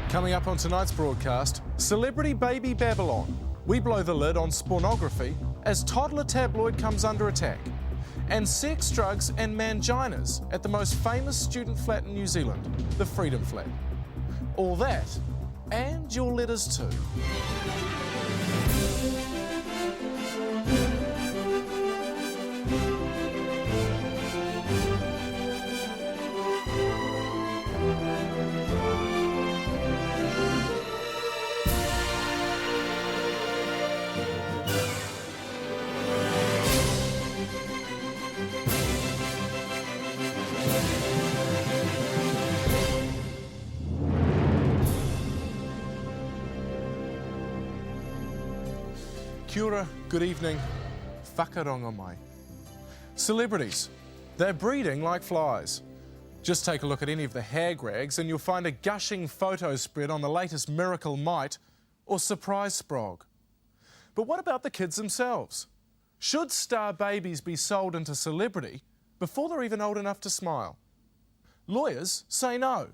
Coming up on tonight's broadcast, Celebrity Baby Babylon. We blow the lid on Spawnography as toddler tabloid comes under attack. And sex, drugs and manginas at the most famous student flat in New Zealand, the Freedom Flat. All that, and your letters too. Kia ora, good evening, whakaronga mai. Celebrities, they're breeding like flies. Just take a look at any of the hag rags and you'll find a gushing photo spread on the latest miracle mite or surprise sprog. But what about the kids themselves? Should star babies be sold into celebrity before they're even old enough to smile? Lawyers say no,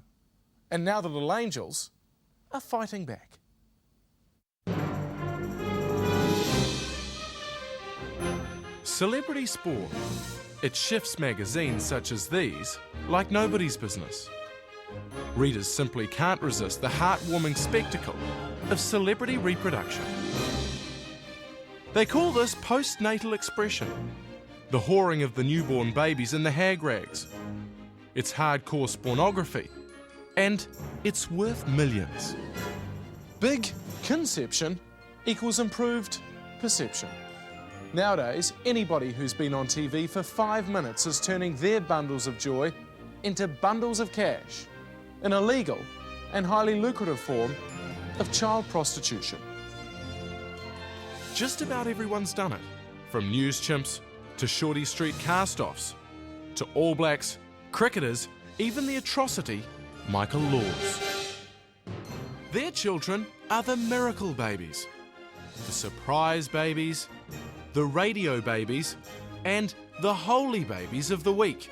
and now the little angels are fighting back. Celebrity sport. It shifts magazines such as these like nobody's business. Readers simply can't resist the heartwarming spectacle of celebrity reproduction. They call this postnatal expression, the whoring of the newborn babies in the hag rags. It's hardcore spawnography, and it's worth millions. Big conception equals improved perception. Nowadays, anybody who's been on TV for 5 minutes is turning their bundles of joy into bundles of cash, an illegal and highly lucrative form of child prostitution. Just about everyone's done it, from news chimps to Shorty Street cast-offs, to All Blacks, cricketers, even the atrocity Michael Laws. Their children are the miracle babies, the surprise babies, the radio babies, and the holy babies of the week.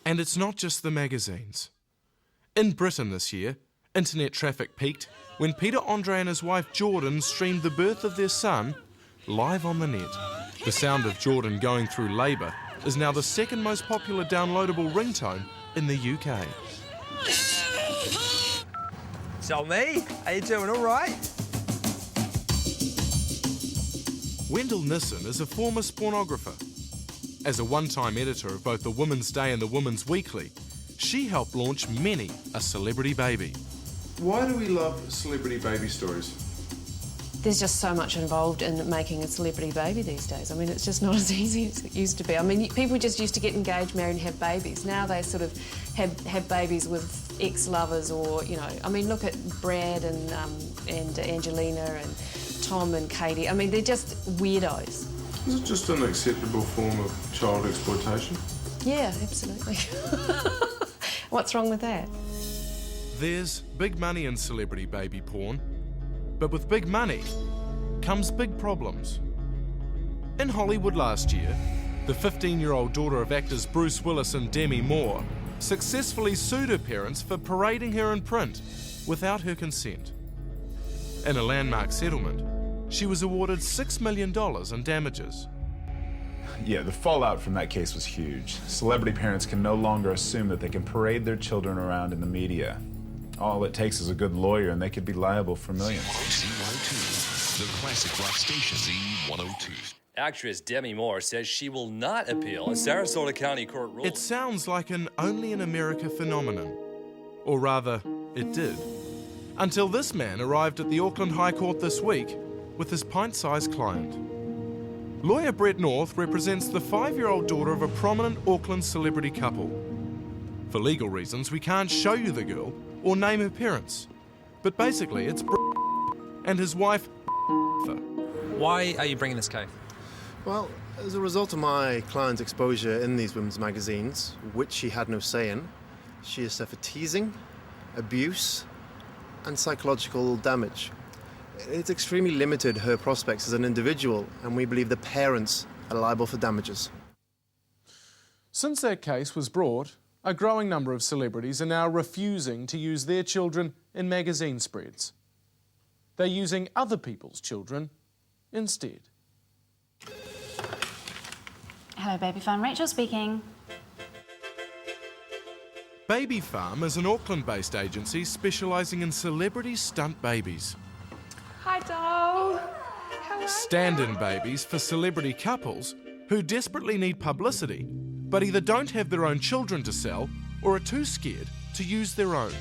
And it's not just the magazines. In Britain this year, internet traffic peaked when Peter Andre and his wife Jordan streamed the birth of their son live on the net. The sound of Jordan going through labour is now the second most popular downloadable ringtone in the UK. So me, how you doing, all right? Wendell Nissen is a former spawnographer. As a one-time editor of both the Women's Day and the Women's Weekly, she helped launch many a celebrity baby. Why do we love celebrity baby stories? There's just so much involved in making a celebrity baby these days. I mean, it's just not as easy as it used to be. I mean, people just used to get engaged, married and have babies. Now they sort of have babies with ex-lovers or, you know, I mean, look at Brad and Angelina and Tom and Katie. I mean, they're just weirdos. Is it just an acceptable form of child exploitation? Yeah, absolutely. What's wrong with that? There's big money in celebrity baby porn. But with big money comes big problems. In Hollywood last year, the 15-year-old daughter of actors Bruce Willis and Demi Moore successfully sued her parents for parading her in print without her consent. In a landmark settlement, she was awarded $6 million in damages. Yeah, the fallout from that case was huge. Celebrity parents can no longer assume that they can parade their children around in the media. All it takes is a good lawyer and they could be liable for millions. C102, the classic rock station. C102. Actress Demi Moore says she will not appeal a Sarasota County Court ruling. It sounds like an only in America phenomenon. Or rather, it did. Until this man arrived at the Auckland High Court this week with his pint-sized client. Lawyer Brett North represents the 5-year-old daughter of a prominent Auckland celebrity couple. For legal reasons, we can't show you the girl or name her parents. But basically, it's and his wife. Why are you bringing this case? Well, as a result of my client's exposure in these women's magazines, which she had no say in, she has suffered teasing, abuse, and psychological damage. it's extremely limited her prospects as an individual, and we believe the parents are liable for damages. Since that case was brought, a growing number of celebrities are now refusing to use their children in magazine spreads. They're using other people's children instead. Hello, Baby Farm. Rachel speaking. Baby Farm is an Auckland-based agency specialising in celebrity stunt babies. Hi, doll. How are you? Stand-in babies for celebrity couples who desperately need publicity, but either don't have their own children to sell or are too scared to use their own.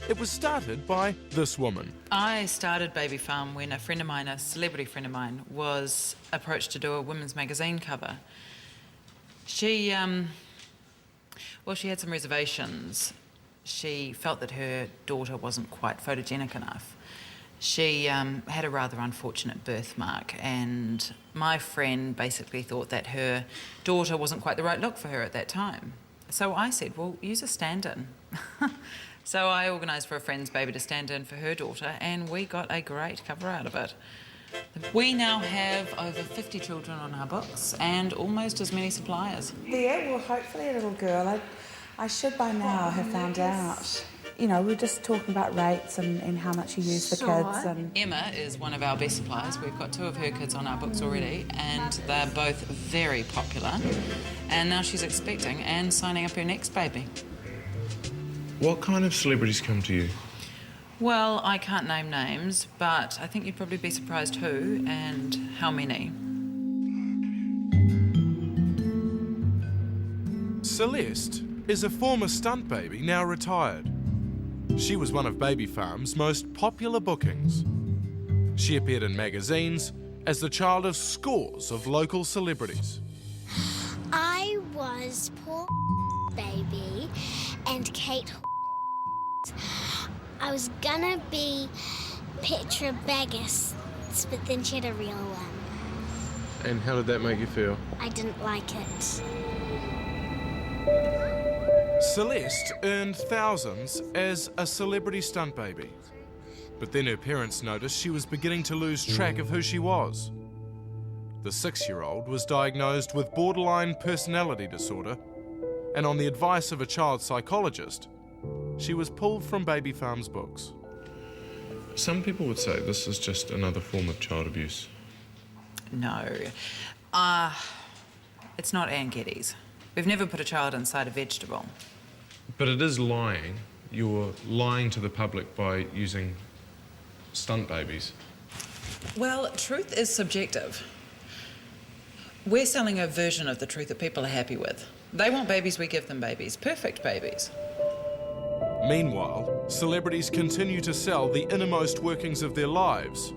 It was started by this woman. I started Baby Farm when a friend of mine, a celebrity friend of mine, was approached to do a women's magazine cover. She had some reservations. She felt that her daughter wasn't quite photogenic enough. She had a rather unfortunate birthmark, and my friend basically thought that her daughter wasn't quite the right look for her at that time. So I said, well, use a stand-in. So I organised for a friend's baby to stand in for her daughter, and we got a great cover out of it. We now have over 50 children on our books and almost as many suppliers. Yeah, well, hopefully a little girl. I should by now have found out. You know, we're just talking about rates and how much you use for kids. And Emma is one of our best suppliers. We've got 2 of her kids on our books already, and they're both very popular. And now she's expecting and signing up her next baby. What kind of celebrities come to you? Well, I can't name names, but I think you'd probably be surprised who and how many. Celeste is a former stunt baby, now retired. She was one of Baby Farm's most popular bookings. She appeared in magazines as the child of scores of local celebrities. I was poor baby and Kate. I was gonna be Petra Baggis, but then she had a real one. And how did that make you feel? I didn't like it. Celeste earned thousands as a celebrity stunt baby. But then her parents noticed she was beginning to lose track of who she was. The 6-year-old was diagnosed with borderline personality disorder, and on the advice of a child psychologist, she was pulled from Baby Farm's books. Some people would say this is just another form of child abuse. No. It's not Ann Geddes. We've never put a child inside a vegetable. But it is lying. You're lying to the public by using stunt babies. Well, truth is subjective. We're selling a version of the truth that people are happy with. They want babies, we give them babies. Perfect babies. Meanwhile, celebrities continue to sell the innermost workings of their lives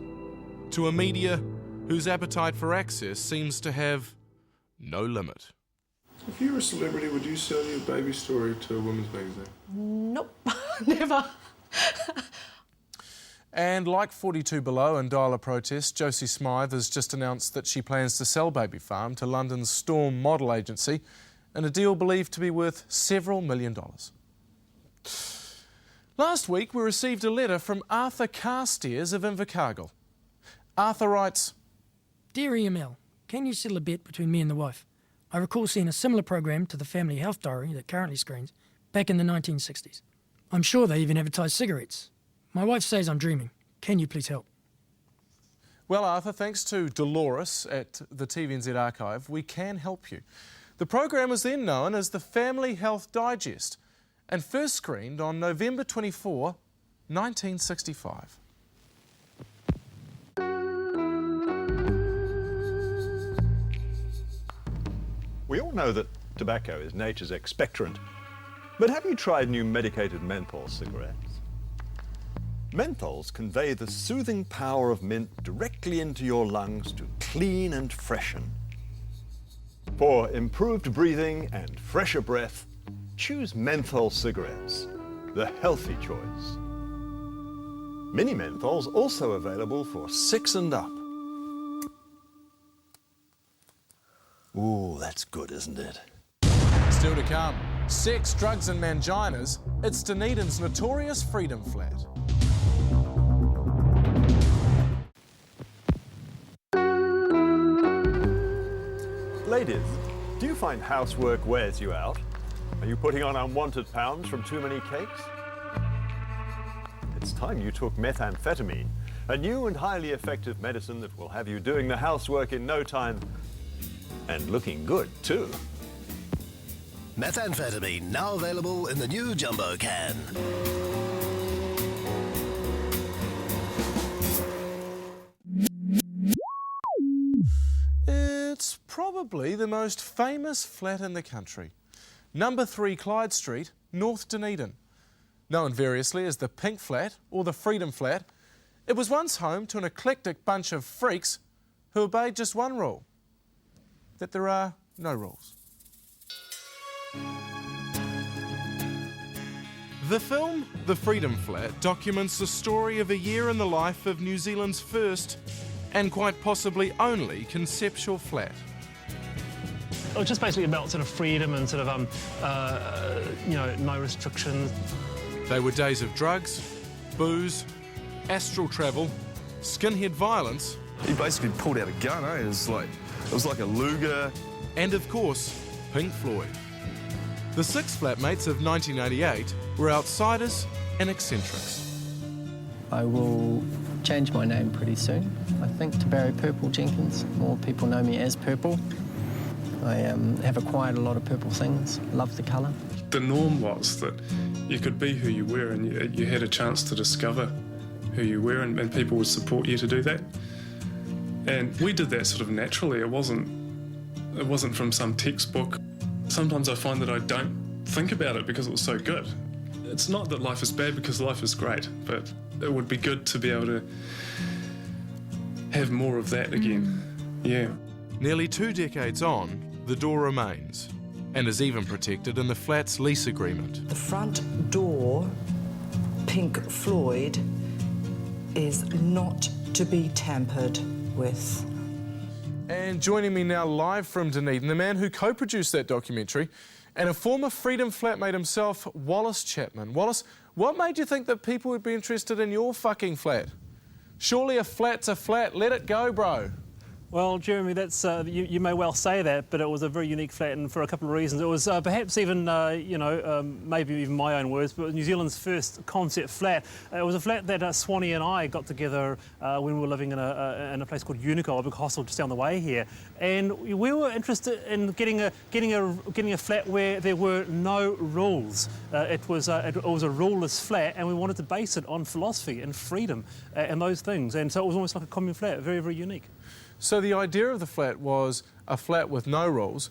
to a media whose appetite for access seems to have no limit. If you were a celebrity, would you sell your baby story to a women's magazine? Nope, never. And like 42 Below and Dial a Protest, Josie Smythe has just announced that she plans to sell Baby Farm to London's Storm model agency in a deal believed to be worth several $1 million. Last week, we received a letter from Arthur Carstairs of Invercargill. Arthur writes, Dear EML, can you settle a bet between me and the wife? I recall seeing a similar program to the Family Health Diary that currently screens back in the 1960s. I'm sure they even advertised cigarettes. My wife says I'm dreaming. Can you please help? Well, Arthur, thanks to Dolores at the TVNZ Archive, we can help you. The program was then known as the Family Health Digest and first screened on November 24, 1965. We all know that tobacco is nature's expectorant, but have you tried new medicated menthol cigarettes? Menthols convey the soothing power of mint directly into your lungs to clean and freshen. For improved breathing and fresher breath, choose menthol cigarettes, the healthy choice. Mini menthols also available for 6 and up. Ooh, that's good, isn't it? Still to come, sex, drugs and manginas, it's Dunedin's notorious Freedom Flat. Ladies, do you find housework wears you out? Are you putting on unwanted pounds from too many cakes? It's time you took methamphetamine, a new and highly effective medicine that will have you doing the housework in no time and looking good too. Methamphetamine, now available in the new jumbo can. It's probably the most famous flat in the country. Number 3 Clyde Street, North Dunedin. Known variously as the Pink Flat or the Freedom Flat, it was once home to an eclectic bunch of freaks who obeyed just one rule: that there are no rules. The film The Freedom Flat documents the story of a year in the life of New Zealand's first and quite possibly only conceptual flat. It was just basically about sort of freedom and sort of, you know, no restrictions. They were days of drugs, booze, astral travel, skinhead violence. He basically pulled out a gun, eh? It was like a Luger. And of course, Pink Floyd. The 6 flatmates of 1988 were outsiders and eccentrics. I will change my name pretty soon, I think, to Barry Purple Jenkins. More people know me as Purple. I have acquired a lot of purple things, love the colour. The norm was that you could be who you were and you had a chance to discover who you were, and people would support you to do that. And we did that sort of naturally. It wasn't from some textbook. Sometimes I find that I don't think about it because it was so good. It's not that life is bad, because life is great, but it would be good to be able to have more of that again. Yeah. Nearly 2 decades on, the door remains and is even protected in the flat's lease agreement. The front door, Pink Floyd, is not to be tampered with. And joining me now live from Dunedin, the man who co-produced that documentary and a former Freedom flatmate himself, Wallace Chapman. Wallace, what made you think that people would be interested in your fucking flat? Surely a flat's a flat. Let it go, bro. Well, Jeremy, that's you may well say that, but it was a very unique flat, and for a couple of reasons. It was perhaps even, you know, maybe even my own words, but New Zealand's first concept flat. It was a flat that Swanee and I got together when we were living in a place called Unico, a big hostel just down the way here, and we were interested in getting a flat where there were no rules. It was a ruleless flat, and we wanted to base it on philosophy and freedom and those things, and so it was almost like a commune flat, very, very unique. So the idea of the flat was a flat with no rules.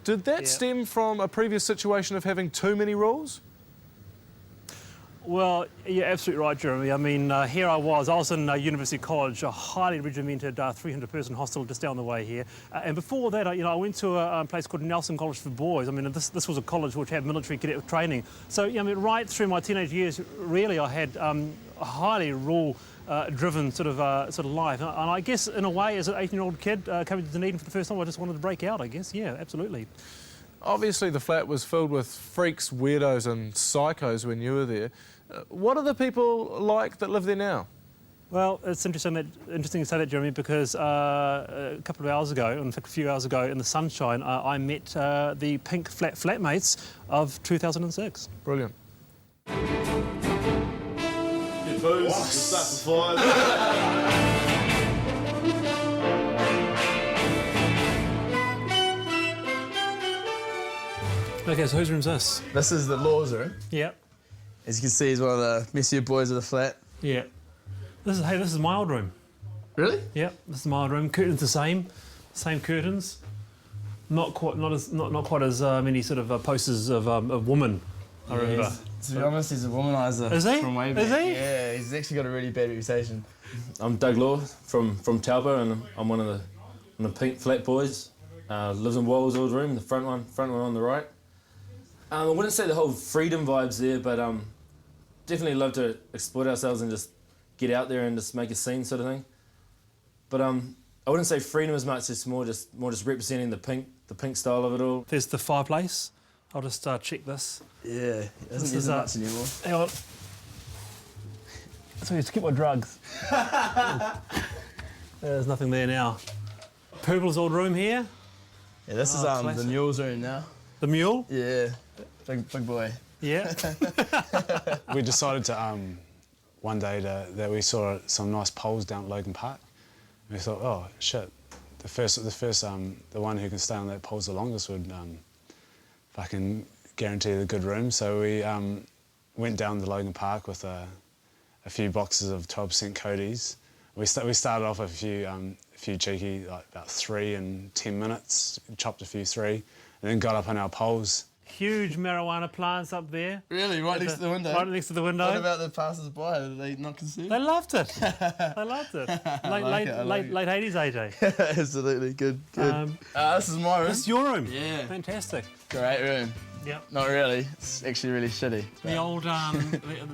Did that stem from a previous situation of having too many rules? Well, you're absolutely right, Jeremy. I mean, here I was in University College, a highly regimented 300-person hostel just down the way here. And before that, you know, I went to a place called Nelson College for Boys. I mean, this was a college which had military cadet training. So, you know, I mean, right through my teenage years, really, I had a highly rule-driven sort of life. And I guess, in a way, as an 18-year-old kid coming to Dunedin for the first time, I just wanted to break out, I guess. Yeah, absolutely. Obviously, the flat was filled with freaks, weirdos and psychos when you were there. What are the people like that live there now? Well, it's interesting to say that, Jeremy, because a couple of hours ago, in fact a few hours ago, in the sunshine, I met the Pink flatmates of 2006. Brilliant. Get booze, start the fire. Okay, so whose room's this? This is the law's room. Yeah. As you can see, he's one of the messier boys of the flat. Yeah. This is my old room. Really? Yeah, this is my old room. Curtains the same curtains. Not quite as many sort of posters of women. I remember. To be honest, he's a womanizer. Is he? From way back. Is he? Yeah, he's actually got a really bad reputation. I'm Doug Law from Taupo, and I'm one of the Pink Flat boys. Lives in Wall's old room, the front one on the right. I wouldn't say the whole freedom vibes there, but definitely love to exploit ourselves and just get out there and just make a scene sort of thing. But I wouldn't say freedom as much, it's more just representing the pink style of it all. There's the fireplace. I'll just check this. Yeah, it doesn't use much anymore. Hang on. So to keep my drugs. There's nothing there now. Purple's old room here. Yeah, this is the mule's room now. The mule? Yeah, big boy. Yeah. We decided to one day that we saw some nice poles down at Logan Park. And we thought, oh shit, the one who can stay on that poles the longest would fucking guarantee the good room. So we went down to Logan Park with a few boxes of 12% Cody's. We started off with a few cheeky, like about 3 in 10 minutes, chopped a few 3, and then got up on our poles. Huge marijuana plants up there. Really? Right next to the window? Right next to the window. What about the passers-by? Did they not consume? They loved it. They loved it. Late 80s, AJ. Absolutely, good. This is my room. This is your room? Yeah. Fantastic. Great room. Yep. Not really. It's actually really shitty. The old,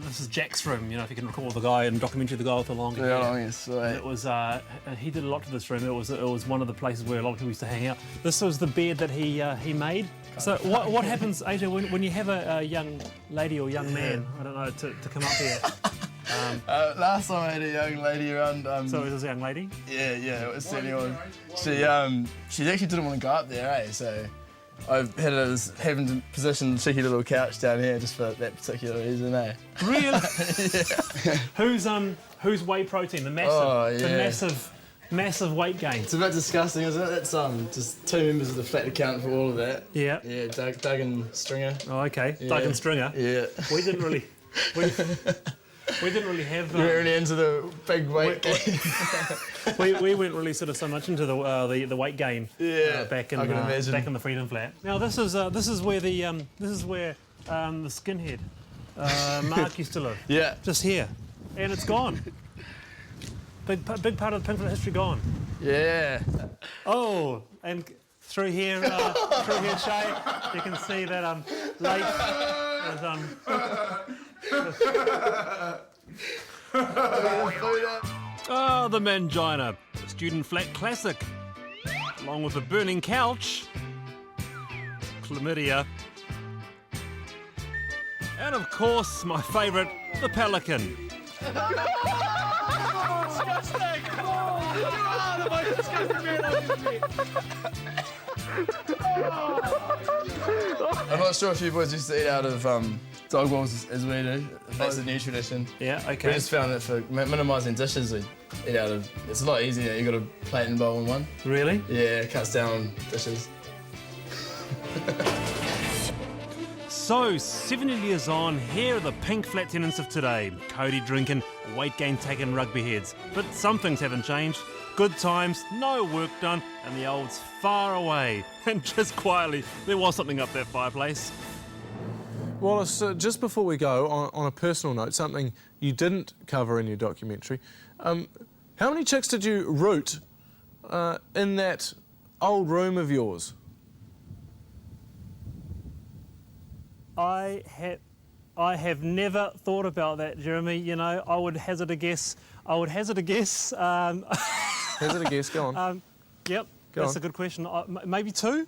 this is Jack's room, you know, if you can recall the guy in documentary, the guy with the longer hair. Longest, right. It was, he did a lot to this room. It was one of the places where a lot of people used to hang out. This was the bed that he made. So what happens, AJ, when you have a young lady or young man, I don't know, to come up here? Last time I had a young lady around. So it was a young lady? Yeah, it was certainly one. She actually didn't want to go up there, eh? So I've had having to position a cheeky little couch down here just for that particular reason, eh? Really? Yeah. Who's whey protein? The massive weight gain. It's a bit disgusting, isn't it? That's just 2 members of the flat account for all of that. Yeah. Yeah, Doug and Stringer. Oh, okay. Yeah. Doug and Stringer. Yeah. We didn't really. We didn't really have. We weren't really into the big weight gain. we weren't really sort of so much into the weight gain. Yeah. Back in the Freedom Flat. Now this is where the skinhead Mark used to live. Yeah. Just here, and it's gone. Big part of the Pink Flat history gone. Yeah. Oh, and through here, Shay, you can see that lake is the Mangina, a student flat classic, along with a burning couch, chlamydia, and of course my favourite, the Pelican. Disgusting! The most disgusting man I'm not sure if you boys used to eat out of dog bowls as we do. That's a new tradition. Yeah, okay. We just found that for minimising dishes, we eat out of. It's a lot easier. You got a plate and bowl in one. Really? Yeah, it cuts down on dishes. So, 70 years on, here are the Pink Flat tenants of today. Cody drinking, weight gain taking rugby heads. But some things haven't changed. Good times, no work done, and the old's far away. And just quietly, there was something up that fireplace. Wallace, just before we go, on a personal note, something you didn't cover in your documentary, how many chicks did you root in that old room of yours? I have never thought about that, Jeremy. You know, I would hazard a guess. Hazard a guess, go on. Yep, that's a good question. Maybe 2?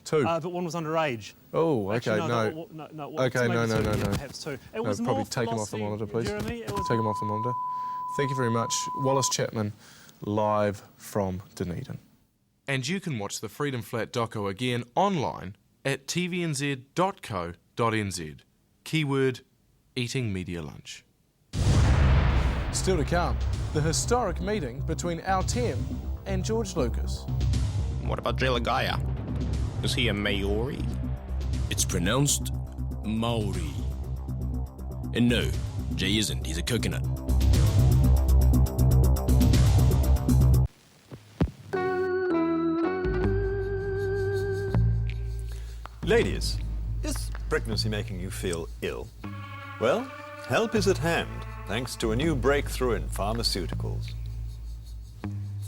2? But one was underage. Oh, okay, Actually, no. Okay, no. Perhaps 2. It was probably more take him off the monitor, please. Jeremy, Take him off the monitor. Thank you very much. Wallace Chapman, live from Dunedin. And you can watch the Freedom Flat doco again online at tvnz.co.nz. Keyword, eating media lunch. Still to come, the historic meeting between Al Tem and George Lucas. What about Gaia? Is he a Maori? It's pronounced Maori. And no, Jay isn't. He's a coconut. Ladies, is pregnancy making you feel ill? Well, help is at hand, thanks to a new breakthrough in pharmaceuticals.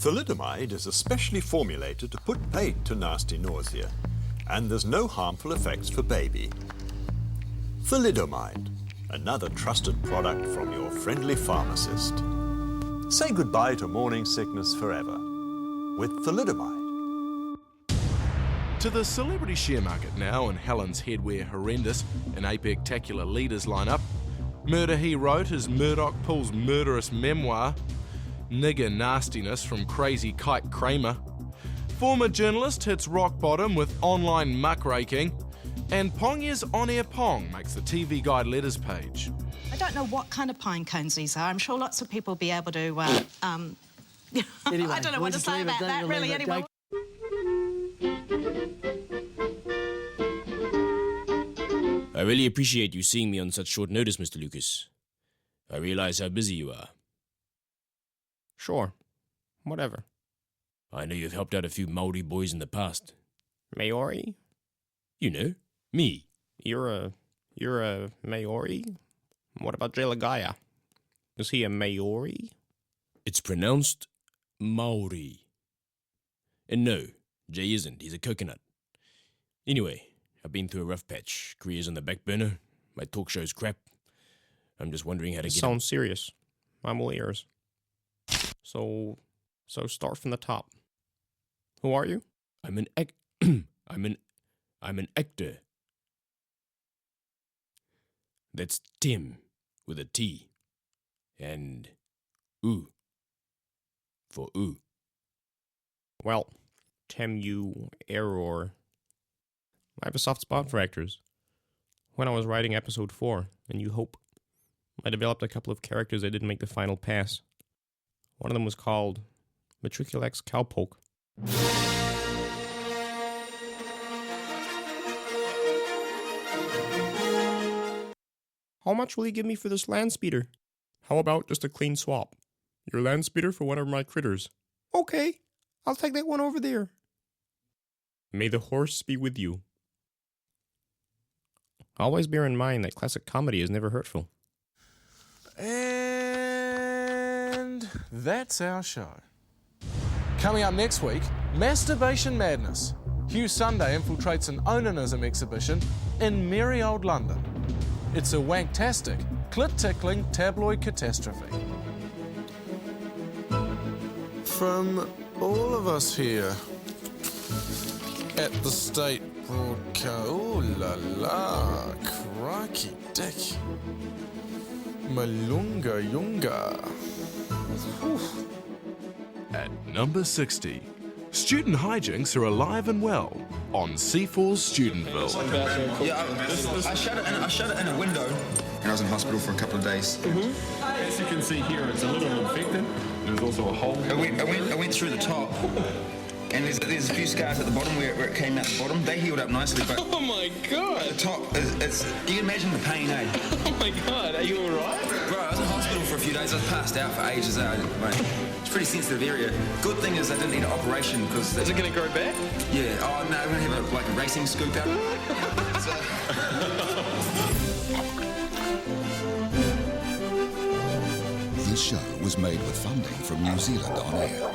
Thalidomide is especially formulated to put paid to nasty nausea, and there's no harmful effects for baby. Thalidomide, another trusted product from your friendly pharmacist. Say goodbye to morning sickness forever with Thalidomide. To the celebrity share market now, and Helen's head wear horrendous, an apectacular leaders lineup. Murder he wrote, his Murdoch pulls murderous memoir. Nigger nastiness from crazy Kite Kramer. Former journalist hits rock bottom with online muckraking, and Pongya's on-air Pong makes the TV Guide letters page. I don't know what kind of pine cones these are. I'm sure lots of people will be able to, Anyway, I don't know what to say about that, really, anyway. I really appreciate you seeing me on such short notice, Mr. Lucas. I realize how busy you are. Sure. Whatever. I know you've helped out a few Maori boys in the past. Maori? You know, me. You're a Maori? What about Jelagaya? Is he a Maori? It's pronounced Maori. And no, Jay isn't. He's a coconut. Anyway, I've been through a rough patch. Career's on the back burner. My talk show's crap. I'm just wondering how to get... Sounds serious. I'm all ears. So start from the top. Who are you? I'm an actor. That's Tim with a T. And ooh for ooh. Well, Tim, you error. I have a soft spot for actors. When I was writing episode 4, and You Hope, I developed a couple of characters that didn't make the final pass. One of them was called Matriculax Cowpoke. How much will you give me for this land speeder? How about just a clean swap? Your land speeder for one of my critters. Okay, I'll take that one over there. May the horse be with you. Always bear in mind that classic comedy is never hurtful. And that's our show. Coming up next week, Masturbation Madness. Hugh Sunday infiltrates an onanism exhibition in merry old London. It's a wanktastic, clit-tickling tabloid catastrophe. From all of us here at the State Broadcast... Ooh la la, crikey dick. Malunga Yunga. At number 60, student hijinks are alive and well on C4's Studentville. Yeah, I shut it in a window. And I was in hospital for a couple of days. As you can see here, it's a little infected. There's also a hole. I went through the top. And there's a few scars at the bottom where it came out the bottom. They healed up nicely, but... Oh my god! At the top, you can imagine the pain, eh? Oh my god, are you alright? Bro, I was in hospital for a few days. I was passed out for ages. It's a pretty sensitive area. Good thing is I didn't need an operation because... Is it going to grow back? Yeah. Oh, no, I'm going to have a racing scoop out. This show was made with funding from New Zealand On Air.